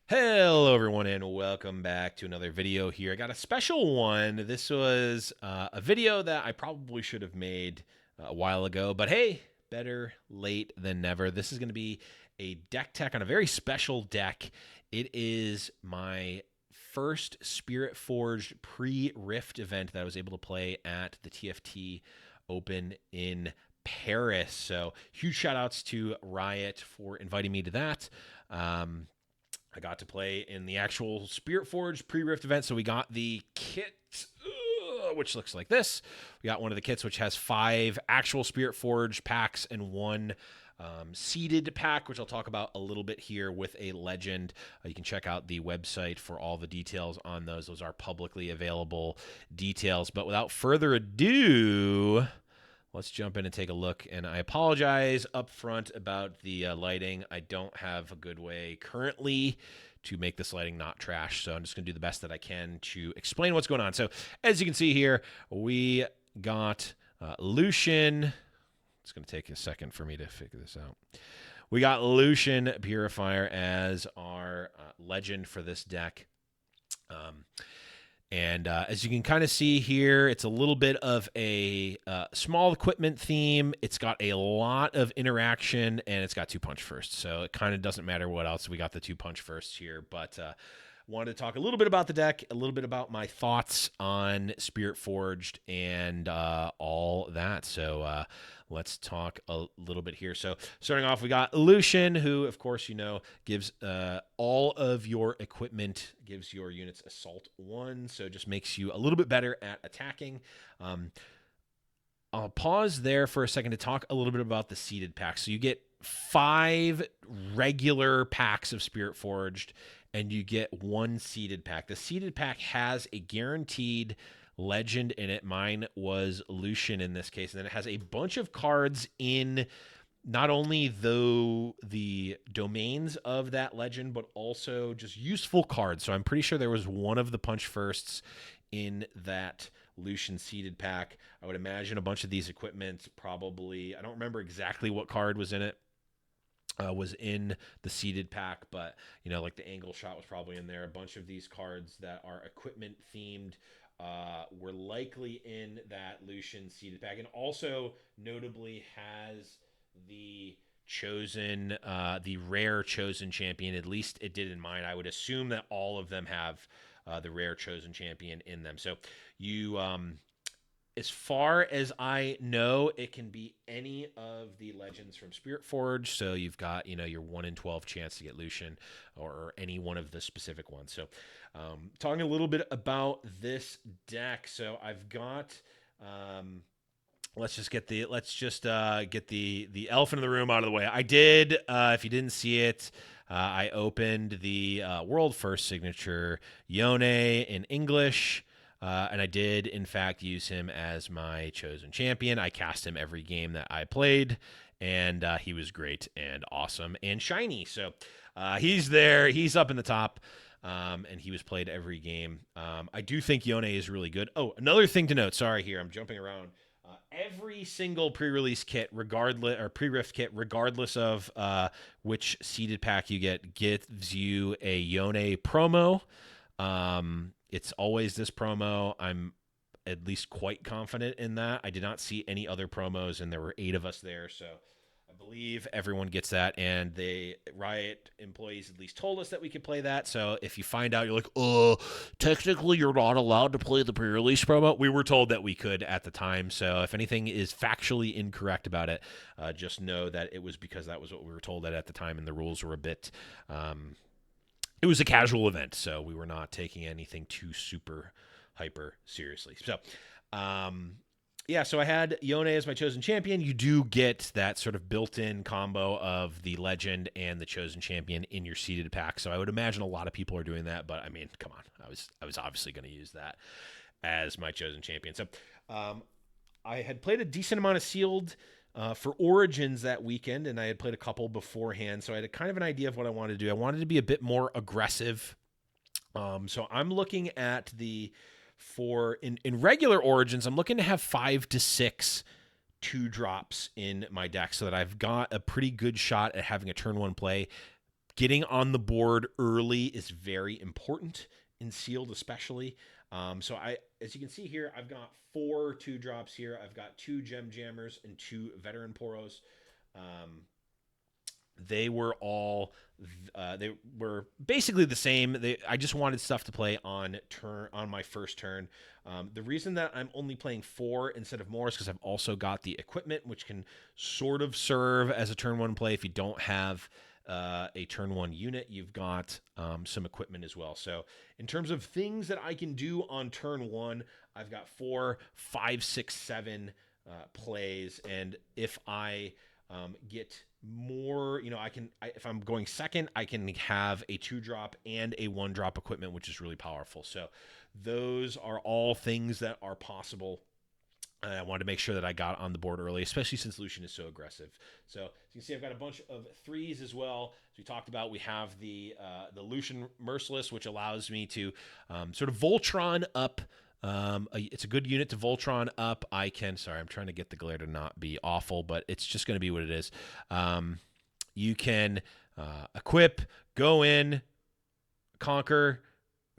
Hello everyone and welcome back to another video here. I got a special one. This was a video that I probably should have made a while ago, but hey, better late than never. This is going to be a deck tech on a very special deck. It is my first Spiritforged Pre-Rift event that I was able to play at the TFT Open in Paris. So huge shout outs to Riot for inviting me to that. I got to play in the actual Spiritforged Pre-Rift event, so we got the kit, which looks like this. We got one of the kits, which has 5 actual Spiritforged packs and 1 seeded pack, which I'll talk about a little bit here with a legend. You can check out the website for all the details on those. Those are publicly available details. But without further ado, let's jump in and take a look. And I apologize up front about the lighting. I don't have a good way currently to make this lighting not trash, so I'm just going to do the best that I can to explain what's going on. So as you can see here, we got Lucian. It's going to take a second for me to figure this out. We got Lucian Purifier as our legend for this deck. And as you can kind of see here, it's a little bit of a small equipment theme. It's got a lot of interaction, and it's got 2 punch firsts. So it kind of doesn't matter what else. We got the 2 punch firsts here. But wanted to talk a little bit about the deck, a little bit about my thoughts on Spiritforged and all that. So let's talk a little bit here. So starting off, we got Lucian, who, of course, you know, gives all of your equipment, gives your units Assault 1, so just makes you a little bit better at attacking. I'll pause there for a second to talk a little bit about the seeded packs. So you get 5 regular packs of Spiritforged, and you get 1 seeded pack. The seeded pack has a guaranteed legend in it. Mine was Lucian in this case, and then it has a bunch of cards in not only the domains of that legend, but also just useful cards. So I'm pretty sure there was one of the punch firsts in that Lucian seeded pack. I would imagine a bunch of these equipments probably, I don't remember exactly what card was in it, was in the seeded pack, but you know, like the angle shot was probably in there. A bunch of these cards that are equipment themed were likely in that Lucian seeded pack, and also notably has the chosen, the rare chosen champion. At least it did in mine. I would assume that all of them have the rare chosen champion in them. So you, as far as I know, it can be any of the legends from Spiritforged. So you've got, you know, your 1 in 12 chance to get Lucian, or any one of the specific ones. So talking a little bit about this deck. So I've got, let's just get the elephant in the room out of the way. I did, if you didn't see it, I opened the world first signature Yone in English. And I did, in fact, use him as my chosen champion. I cast him every game that I played, and he was great and awesome and shiny. So he's there. He's up in the top, and he was played every game. I do think Yone is really good. Oh, another thing to note. Sorry, here I'm jumping around. Every single pre-release kit, regardless, or pre-rift kit, regardless of which seeded pack you get, gives you a Yone promo. It's always this promo. I'm at least quite confident in that. I did not see any other promos, and there were 8 of us there, so I believe everyone gets that. And the Riot employees at least told us that we could play that. So if you find out, you're like, technically you're not allowed to play the pre-release promo. We were told that we could at the time. So if anything is factually incorrect about it, just know that it was because that was what we were told at the time, and the rules were a bit. It was a casual event, so we were not taking anything too super hyper seriously. So, yeah, so I had Yone as my chosen champion. You do get that sort of built-in combo of the legend and the chosen champion in your seeded pack. So I would imagine a lot of people are doing that, but I mean, come on. I was obviously going to use that as my chosen champion. So I had played a decent amount of sealed for Origins that weekend, and I had played a couple beforehand, so I had a kind of an idea of what I wanted to do. I wanted to be a bit more aggressive. So I'm looking at in regular Origins, I'm looking to have 5 to 6 2-drops in my deck so that I've got a pretty good shot at having a turn 1 play. getting on the board early is very important in sealed, especially. So as you can see here, I've got 4 2-drops here. I've got 2 Gem Jammers and 2 Veteran Poros. They were all they were basically the same. I just wanted stuff to play on my first turn. The reason that I'm only playing 4 instead of more is because I've also got the equipment, which can sort of serve as a turn 1 play. If you don't have a turn 1 unit, you've got some equipment as well. So in terms of things that I can do on turn 1, I've got 4, 5, 6, 7 plays, and if I get more, if I'm going second, I can have a 2-drop and a 1-drop equipment, which is really powerful. So those are all things that are possible. And I wanted to make sure that I got on the board early, especially since Lucian is so aggressive. So as you can see, I've got a bunch of 3s as well. As we talked about, we have the Lucian Merciless, which allows me to sort of Voltron up. It's a good unit to Voltron up. I'm trying to get the glare to not be awful, but it's just going to be what it is. You can equip, go in, conquer,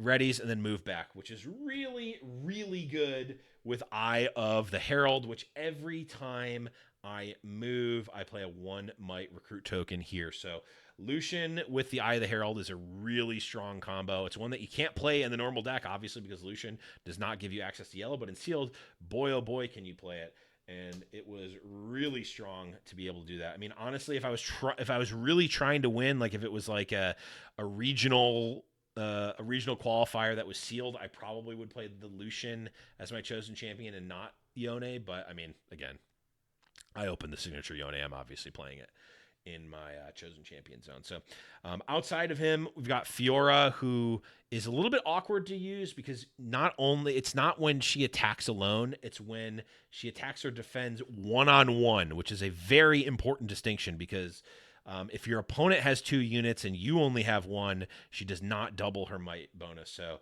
readies, and then move back, which is really, really good with Eye of the Herald, which every time I move, I play a 1 might recruit token here. So Lucian with the Eye of the Herald is a really strong combo. It's one that you can't play in the normal deck, obviously, because Lucian does not give you access to yellow, but in sealed, boy, oh boy, can you play it. And it was really strong to be able to do that. I mean, honestly, if I was really trying to win, like if it was like a regional qualifier that was sealed, I probably would play the Lucian as my chosen champion and not Yone. But I mean, again, I opened the Signature Yone. I'm obviously playing it in my chosen champion zone. So outside of him, we've got Fiora, who is a little bit awkward to use because it's not when she attacks alone, it's when she attacks or defends one-on-one, which is a very important distinction because if your opponent has 2 units and you only have 1, she does not double her might bonus. So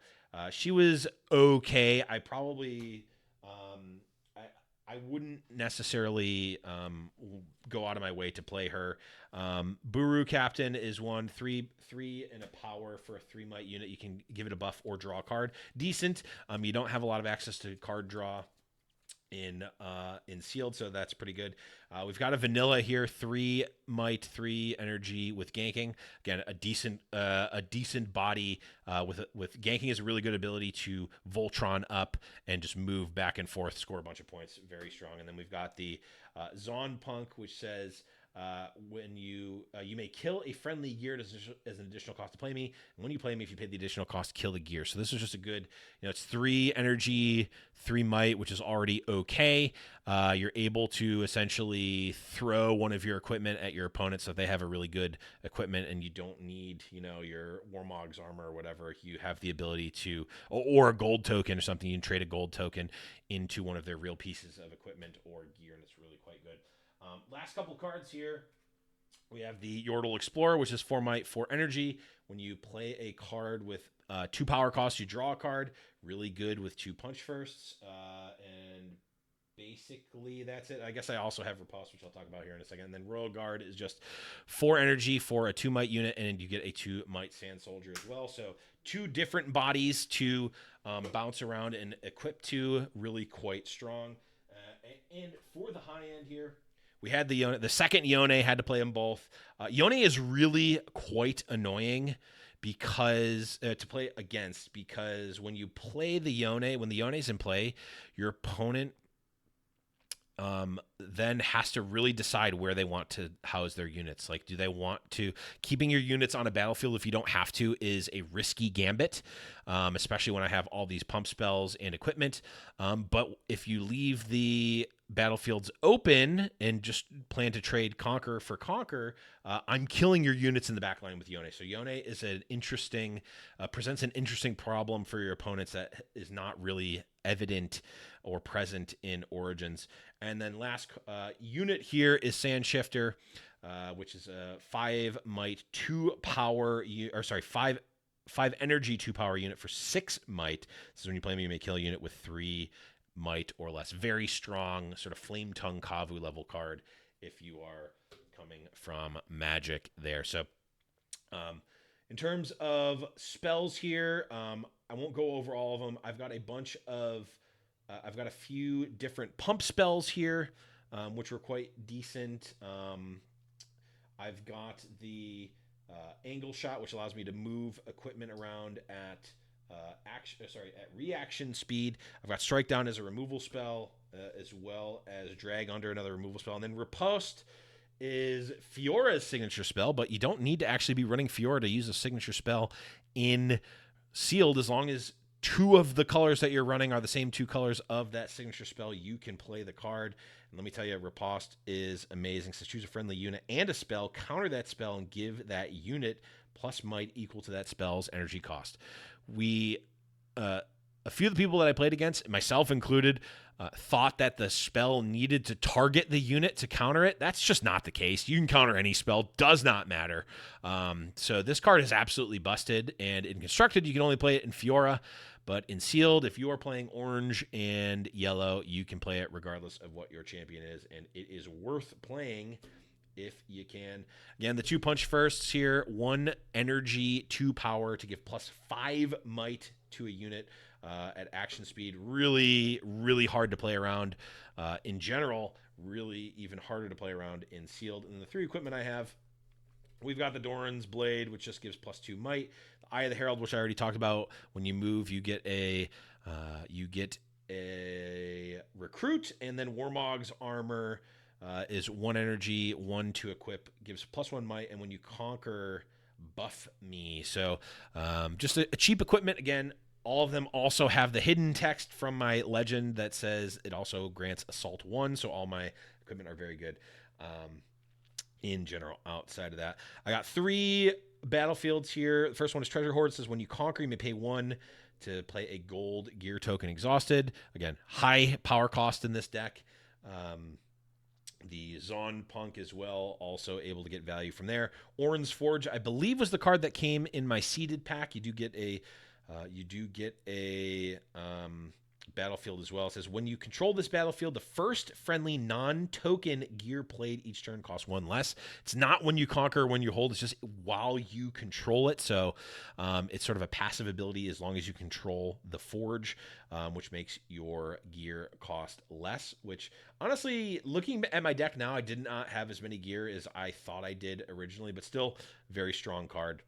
she was okay. I probably I wouldn't necessarily go out of my way to play her. Buru Captain is 3 and a power for a 3 might unit. You can give it a buff or draw a card. Decent. You don't have a lot of access to card draw in sealed, so that's pretty good. We've got a vanilla here, 3 might, 3 energy with ganking. Again, a decent body with ganking is a really good ability to Voltron up and just move back and forth, score a bunch of points. Very strong. And then we've got the Zon Punk, which says when you may kill a friendly gear as an additional cost to play me, and when you play me, if you pay the additional cost, kill the gear. So this is just a good, it's 3 energy, 3 might, which is already okay. You're able to essentially throw one of your equipment at your opponent so they have a really good equipment, and you don't need your Warmog's armor or whatever. You have the ability to, or a gold token or something. You can trade a gold token into one of their real pieces of equipment or gear, and it's really quite good. Last couple cards here. We have the Yordle Explorer, which is 4 might, 4 energy. When you play a card with 2 power costs, you draw a card. Really good with 2 punch firsts. And basically that's it. I guess I also have Riposte, which I'll talk about here in a second. And then Royal Guard is just 4 energy for a 2 might unit, and you get a 2 might Sand Soldier as well. So 2 different bodies to bounce around and equip to. Really quite strong. And for the high end here, we had the Yone. The second Yone had to play them both. Yone is really quite annoying because to play against, because when you play the Yone, when the Yone's in play, your opponent then has to really decide where they want to house their units. Like, do they want to, keeping your units on a battlefield if you don't have to is a risky gambit, especially when I have all these pump spells and equipment. But if you leave the battlefields open and just plan to trade Conquer for Conquer, I'm killing your units in the back line with Yone. So Yone is an interesting, presents an interesting problem for your opponents that is not really evident or present in Origins. And then last unit here is Sand Shifter, which is a 5 might 2 power, 5 energy 2 power unit for 6 might. This is when you play me, you may kill a unit with 3 might or less. Very strong, sort of Flame Tongue Kavu level card if you are coming from Magic there. So In terms of spells here, I won't go over all of them. I've got a bunch of, I've got a few different pump spells here, which were quite decent. I've got the angle shot, which allows me to move equipment around at at reaction speed. I've got strike down as a removal spell, as well as drag under another removal spell, and then riposte is Fiora's signature spell, but you don't need to actually be running Fiora to use a signature spell in sealed. As long as two of the colors that you're running are the same two colors of that signature spell, you can play the card. And let me tell you, riposte is amazing. So choose a friendly unit and a spell, counter that spell, and give that unit plus might equal to that spell's energy cost. A few of the people that I played against, myself included, thought that the spell needed to target the unit to counter it. That's just not the case. You can counter any spell, does not matter. So this card is absolutely busted, and in Constructed, you can only play it in Fiora, but in Sealed, if you are playing orange and yellow, you can play it regardless of what your champion is, and it is worth playing if you can. Again, the 2 punch firsts here, 1 energy, 2 power to give plus 5 might to a unit at action speed. Really, really hard to play around in general. Really even harder to play around in sealed. And the 3 equipment I have, we've got the Doran's Blade, which just gives plus 2 might. The Eye of the Herald, which I already talked about. When you move, you get a recruit, and then Warmog's armor is 1 energy, 1 to equip, gives plus 1 might, and when you conquer, buff me. So just a cheap equipment. Again, all of them also have the hidden text from my legend that says it also grants assault 1, so all my equipment are very good in general. Outside of that, I got 3 battlefields here. The first one is Treasure Hoard. It says when you conquer, you may pay 1 to play a gold gear token exhausted. Again, high power cost in this deck. The Zon Punk as well, also able to get value from there. Orin's Forge, I believe, was the card that came in my seeded pack. You do get a battlefield as well. It says when you control this battlefield, the first friendly non-token gear played each turn costs 1 less. It's not when you conquer, when you hold. It's just while you control it. So it's sort of a passive ability as long as you control the forge, which makes your gear cost less. Which honestly, looking at my deck now, I did not have as many gear as I thought I did originally, but still very strong card.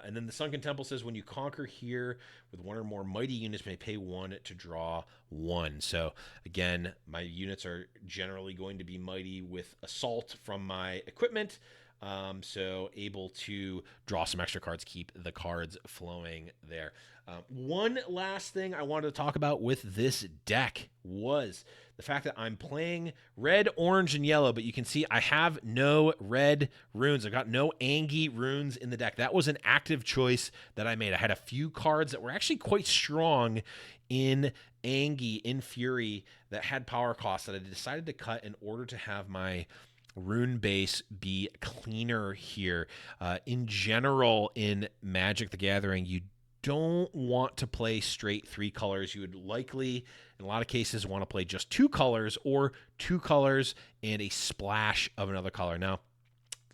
And then the Sunken Temple says when you conquer here with 1 or more mighty units, may pay 1 to draw 1. So again, my units are generally going to be mighty with assault from my equipment. So able to draw some extra cards, keep the cards flowing there. One last thing I wanted to talk about with this deck was the fact that I'm playing red, orange, and yellow, but you can see I have no red runes. I've got no Angie runes in the deck. That was an active choice that I made. I had a few cards that were actually quite strong in Angie, in Fury, that had power costs that I decided to cut in order to have my rune base be cleaner here. In general, in Magic the Gathering, you don't want to play straight 3 colors. You would likely, in a lot of cases, want to play just 2 colors or 2 colors and a splash of another color. Now,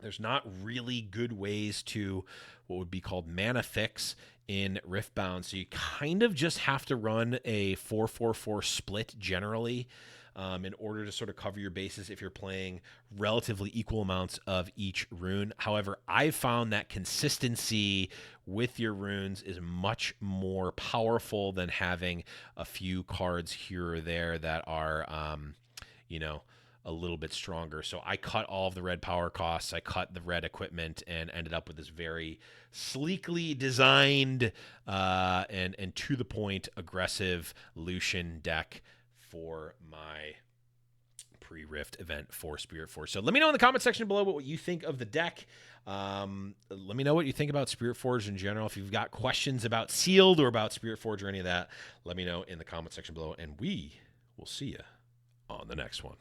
there's not really good ways to what would be called mana fix in Riftbound, so you kind of just have to run a 4-4-4 split generally in order to sort of cover your bases if you're playing relatively equal amounts of each rune. However, I've found that consistency with your runes is much more powerful than having a few cards here or there that are, a little bit stronger. So I cut all of the red power costs, I cut the red equipment, and ended up with this very sleekly designed and to the point aggressive Lucian deck for my pre-rift event for Spiritforged. So let me know in the comment section below what you think of the deck. Let me know what you think about Spiritforged in general. If you've got questions about Sealed or about Spiritforged or any of that, let me know in the comment section below, and we will see you on the next one.